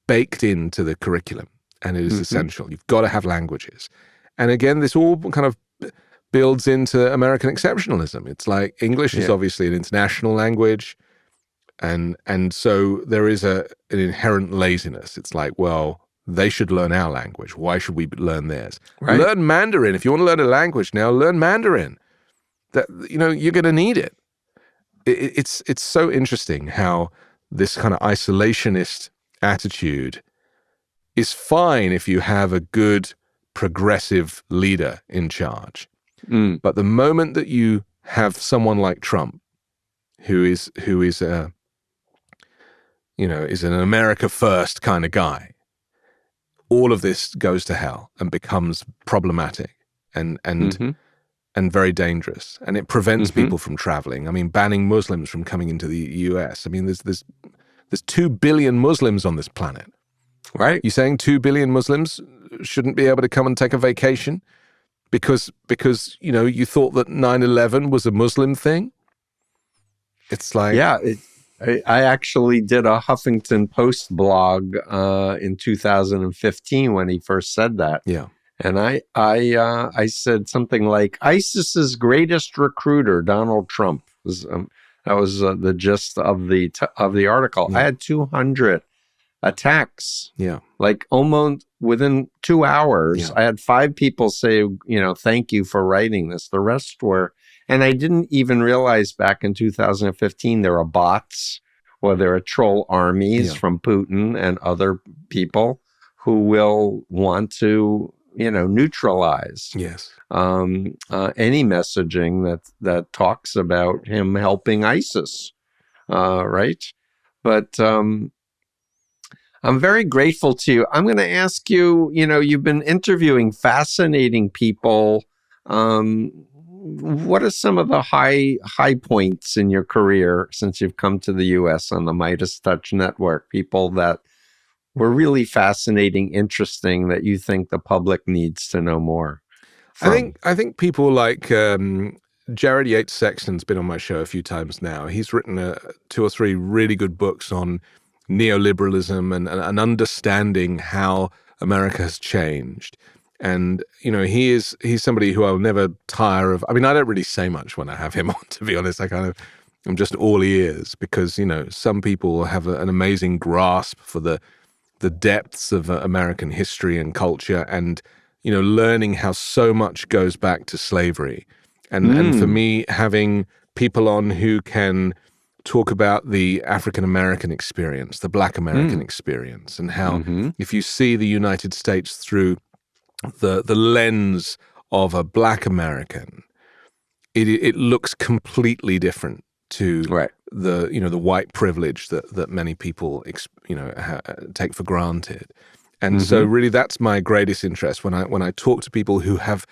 baked into the curriculum, and it is essential. You've got to have languages. And again, this all kind of builds into American exceptionalism. It's like English is obviously an international language, and so there is an inherent laziness. It's like, well, they should learn our language. Why should we learn theirs? Right. Learn Mandarin. If you want to learn a language now, learn Mandarin. That you're going to need it. It's so interesting how this kind of isolationist attitude is fine if you have a good progressive leader in charge. But the moment that you have someone like Trump, who is a is an America first kind of guy, all of this goes to hell and becomes problematic and very dangerous, and it prevents people from traveling. I mean, banning Muslims from coming into the US. I mean, there's 2 billion Muslims on this planet. Right. You saying 2 billion Muslims shouldn't be able to come and take a vacation because you thought that 9/11 was a Muslim thing? It's like, I actually did a Huffington Post blog in 2015 when he first said that. Yeah. And I said something like, ISIS's greatest recruiter, Donald Trump. That was the gist of the article. Yeah. I had 200 attacks. Yeah. Like almost within 2 hours. Yeah. I had 5 people say, thank you for writing this. The rest were, and I didn't even realize back in 2015 there are bots, or there are troll armies from Putin and other people who will want to neutralize any messaging that talks about him helping ISIS, right? But I'm very grateful to you. I'm going to ask you, you've been interviewing fascinating people. what are some of the high points in your career since you've come to the U.S. on the Midas Touch Network? People that were really fascinating, interesting, that you think the public needs to know more from? I think people like Jared Yates Sexton's been on my show a few times now. He's written 2 or 3 really good books on neoliberalism and understanding how America has changed. And, he's somebody who I'll never tire of. I mean, I don't really say much when I have him on, to be honest. I'm just all ears because, some people have an amazing grasp for the depths of American history and culture and, learning how so much goes back to slavery. And for me, having people on who can talk about the African American experience, the Black American experience, and how if you see the United States through the lens of a Black American, it looks completely different to the white privilege that many people take for granted. And so really that's my greatest interest when I talk to people who have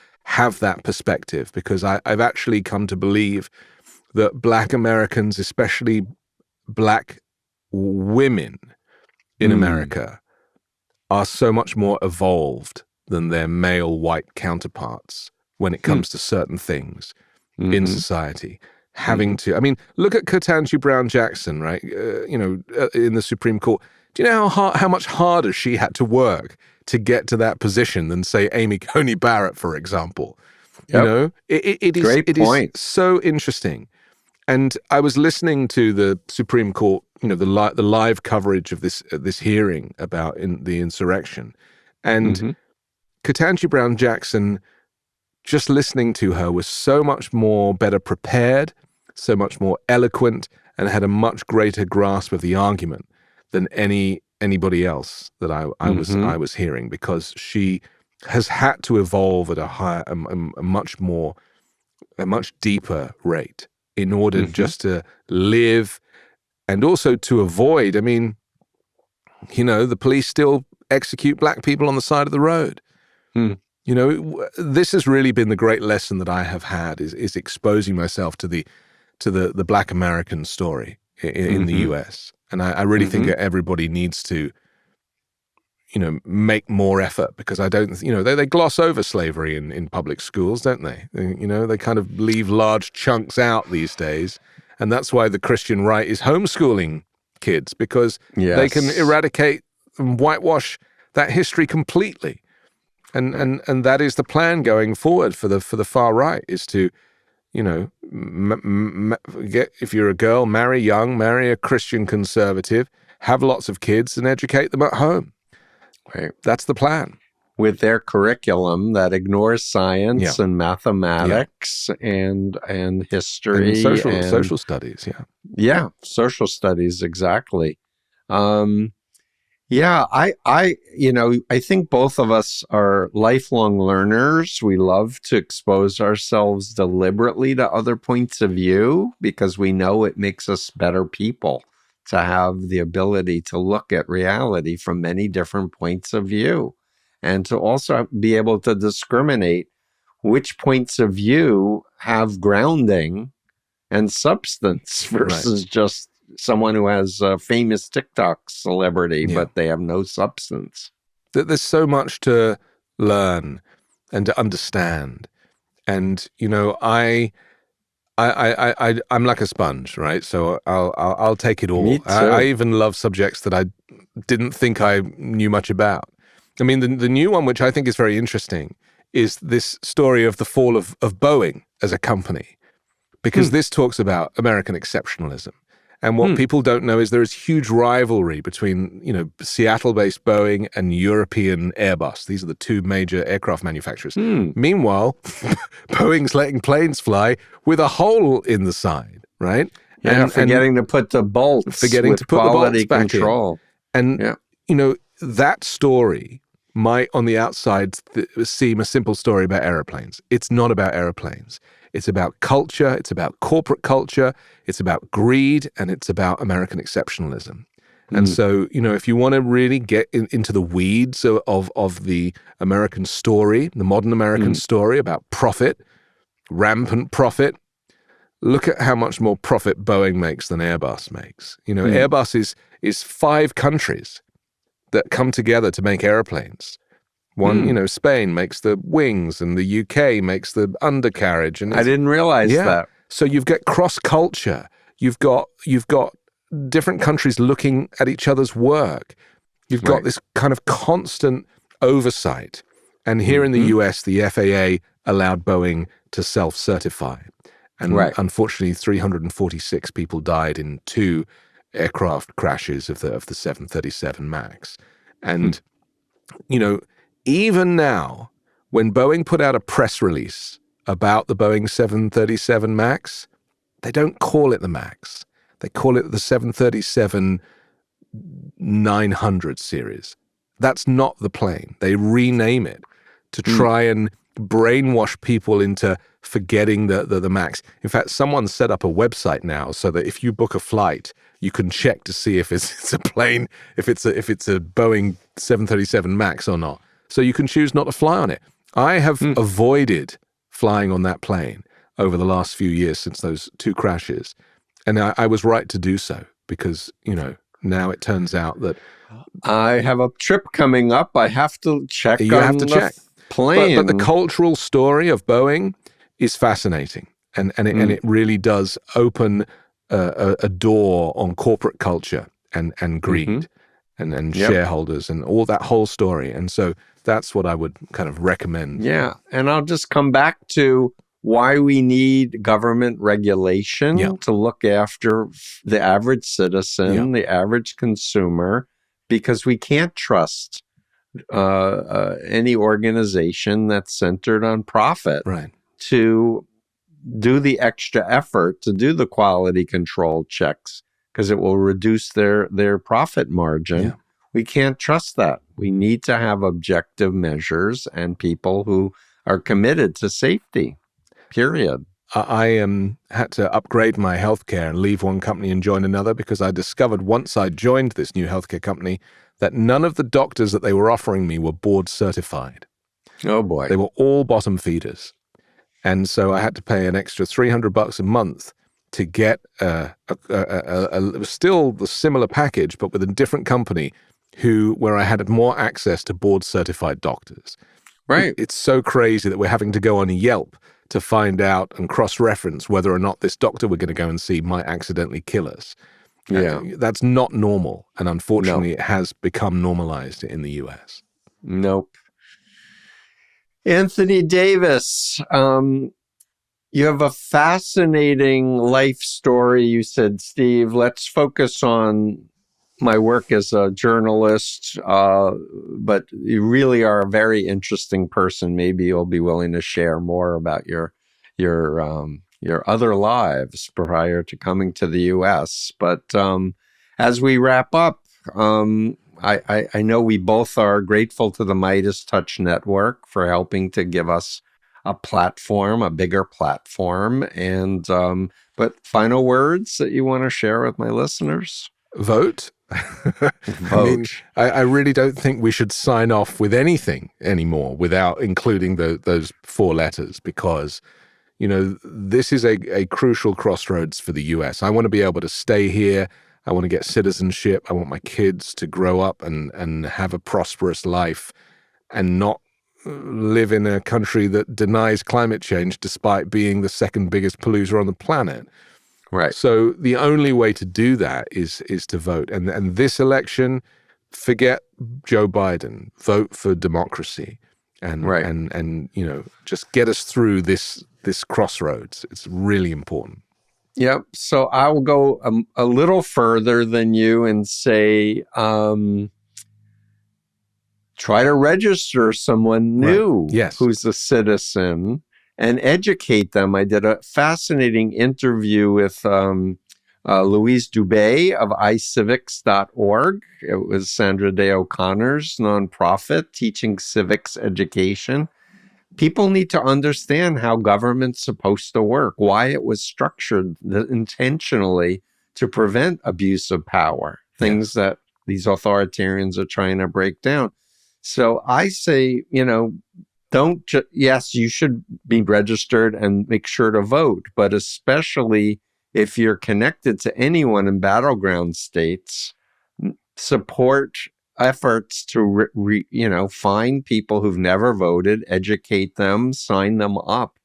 that perspective, because I've actually come to believe that Black Americans, especially Black women in America, are so much more evolved than their male white counterparts when it comes to certain things in society. Having to, I mean, look at Ketanji Brown Jackson, right? In the Supreme Court. Do you know how much harder she had to work to get to that position than, say, Amy Coney Barrett, for example? Yep. It is so interesting. And I was listening to the Supreme Court, the live coverage of this hearing about the insurrection, and Ketanji Brown Jackson. Just listening to her was so much more better prepared, so much more eloquent, and had a much greater grasp of the argument than anybody else that I was hearing, because she has had to evolve at a much deeper rate in order just to live, and also to avoid. I mean, the police still execute Black people on the side of the road. This has really been the great lesson that I have had is exposing myself to the Black American story in the U.S. And I really think that everybody needs to, make more effort, because I don't, they gloss over slavery in public schools, don't they? They kind of leave large chunks out these days. And that's why the Christian right is homeschooling kids, because they can eradicate and whitewash that history completely. And that is the plan going forward for the far right, is to, if you're a girl, marry a Christian conservative, have lots of kids, and educate them at home. Right. That's the plan. With their curriculum that ignores science and mathematics and history and social studies. Yeah, social studies, exactly. I think both of us are lifelong learners. We love to expose ourselves deliberately to other points of view because we know it makes us better people to have the ability to look at reality from many different points of view, and to also be able to discriminate which points of view have grounding and substance versus just someone who has a famous TikTok celebrity, but they have no substance. There's so much to learn and to understand. And, I'm like a sponge, right? So I'll take it all. Me too. I even love subjects that I didn't think I knew much about. I mean, the new one, which I think is very interesting, is this story of the fall of Boeing as a company, because this talks about American exceptionalism. And what people don't know is there is huge rivalry between, Seattle-based Boeing and European Airbus. These are the two major aircraft manufacturers. Meanwhile, Boeing's letting planes fly with a hole in the side, right? Yeah, forgetting to put the bolts. Forgetting to put the bolts back control. And, that story might, on the outside, seem a simple story about airplanes. It's not about airplanes. It's about culture, it's about corporate culture, it's about greed, and it's about American exceptionalism. And so, if you want to really get into the weeds of the American story, the modern American story about profit, rampant profit. Look at how much more profit Boeing makes than Airbus makes. Airbus is 5 countries that come together to make airplanes. One, Spain makes the wings, and the UK makes the undercarriage. And I didn't realize that. So you've got cross culture. You've got different countries looking at each other's work. You've got this kind of constant oversight. And here in the US, the FAA allowed Boeing to self-certify. And unfortunately, 346 people died in 2 aircraft crashes of the 737 MAX. And, even now, when Boeing put out a press release about the Boeing 737 MAX, they don't call it the MAX. They call it the 737-900 series. That's not the plane. They rename it to try and brainwash people into forgetting the MAX. In fact, someone set up a website now so that if you book a flight, you can check to see if it's a plane, if it's a Boeing 737 MAX or not. So you can choose not to fly on it. I have avoided flying on that plane over the last few years since those 2 crashes. And I was right to do so because, now it turns out that I have a trip coming up. I have to check on the plane. But the cultural story of Boeing is fascinating. And it really does open a door on corporate culture and greed and shareholders and all that whole story. And so that's what I would kind of recommend. Yeah. And I'll just come back to why we need government regulation to look after the average citizen, the average consumer, because we can't trust any organization that's centered on profit to do the extra effort to do the quality control checks because it will reduce their profit margin. Yeah. We can't trust that. We need to have objective measures and people who are committed to safety, period. I had to upgrade my healthcare and leave one company and join another because I discovered once I joined this new healthcare company that none of the doctors that they were offering me were board certified. Oh, boy. They were all bottom feeders. And so I had to pay an extra $300 a month to get still the similar package, but with a different company where I had more access to board certified doctors. Right. It's so crazy that we're having to go on Yelp to find out and cross-reference whether or not this doctor we're going to go and see might accidentally kill us. Yeah. That's not normal. And unfortunately, it has become normalized in the US. Nope. Anthony Davis, you have a fascinating life story. You said, Steve, let's focus on my work as a journalist, but you really are a very interesting person. Maybe you'll be willing to share more about your other lives prior to coming to the U.S. But as we wrap up, I know we both are grateful to the Midas Touch Network for helping to give us a platform, a bigger platform. And but final words that you want to share with my listeners? Vote. I mean, I really don't think we should sign off with anything anymore without including those 4 letters because, this is a crucial crossroads for the U.S. I want to be able to stay here. I want to get citizenship. I want my kids to grow up and have a prosperous life and not live in a country that denies climate change despite being the 2nd biggest polluter on the planet. Right. So the only way to do that is to vote. And this election, forget Joe Biden. Vote for democracy, and just get us through this crossroads. It's really important. Yep. So I will go a little further than you and say, try to register someone new who's a citizen and educate them. I did a fascinating interview with Louise Dubé of iCivics.org. It was Sandra Day O'Connor's nonprofit teaching civics education. People need to understand how government's supposed to work, why it was structured intentionally to prevent abuse of power, things that these authoritarians are trying to break down. So I say, yes, you should be registered and make sure to vote, but especially if you're connected to anyone in battleground states, support efforts to find people who've never voted, educate them, sign them up,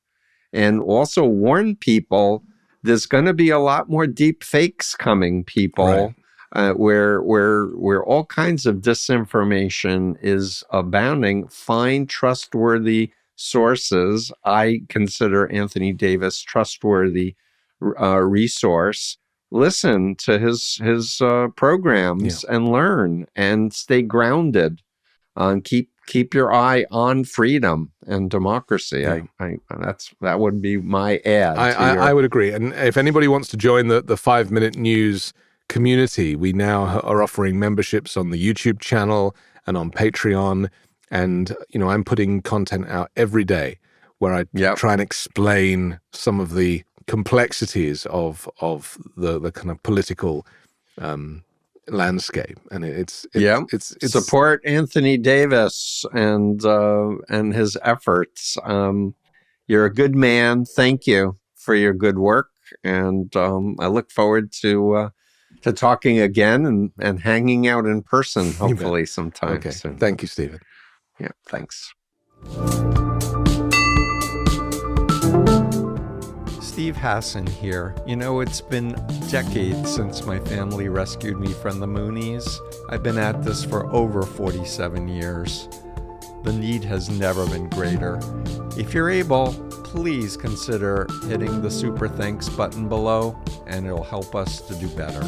and also warn people there's going to be a lot more deep fakes coming, people. Right. Where all kinds of disinformation is abounding. Find trustworthy sources. I consider Anthony Davis trustworthy resource. Listen to his programs and learn and stay grounded. Keep your eye on freedom and democracy. Yeah. That would be my add. I would agree. And if anybody wants to join the 5-Minute News community, we now are offering memberships on the YouTube channel and on Patreon. And, I'm putting content out every day where I try and explain some of the complexities of the kind of political landscape. And it's support Anthony Davis and his efforts. You're a good man. Thank you for your good work. And I look forward to talking again and hanging out in person, hopefully sometime soon. Thank you, Stephen. Yeah, thanks. Steve Hassan here. It's been decades since my family rescued me from the Moonies. I've been at this for over 47 years. The need has never been greater. If you're able, please consider hitting the Super Thanks button below, and it'll help us to do better.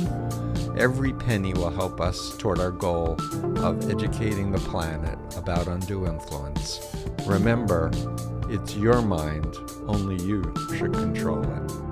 Every penny will help us toward our goal of educating the planet about undue influence. Remember, it's your mind. Only you should control it.